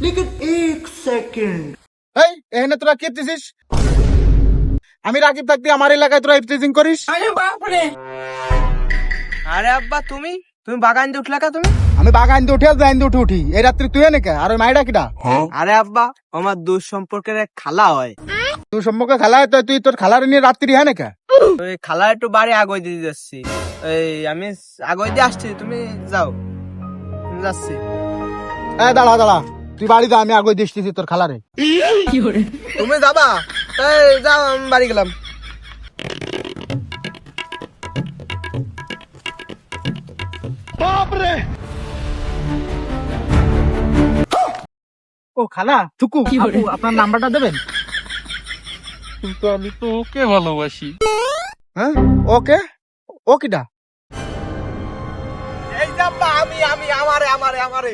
लेकिन एक सेकंड এই এখানে তোরা কি দিছিস? আমি রাকিব থাকতে আমার এলাকায় তোরা ইফতিজিং করিস? আরে আব্বা তুমি তুমি বাগান দিয়ে উঠলা কা তুমি? আমি বাগান দিয়ে উঠে যাইন দিয়ে উঠি এই রাত্রি তুই নাকি আর ওই মাইডা কিডা? আরে আব্বা আমার দূর সম্পর্কের এক খালা হয়। তুই সম্মুখে খালা হয়, তো তুই তোর খালার নিয়ে রাত্রি হ্যাঁ নাকি? ওই খালা একটু বাড়ি আগে দিয়ে যাচ্ছি, এই আমি আগে দিয়ে আসছি, তুমি যাও। যাচ্ছি। এই দাঁড়া দাঁড়া, তুই বাড়ি যা, আমি আগে দিচ্ছি তোর খালারে। তুমি যাবা? এই যাও, আমি বাড়ি গেলাম। ও খালা চুকু, আপু, আপনার নাম্বারটা দেবেন? কিন্তু আমি তো ওকে ভালোবাসি। হ্যাঁ ওকে, ও কিডা? এই যে আব্বা, আমি আমি আমারে আমারে আমারে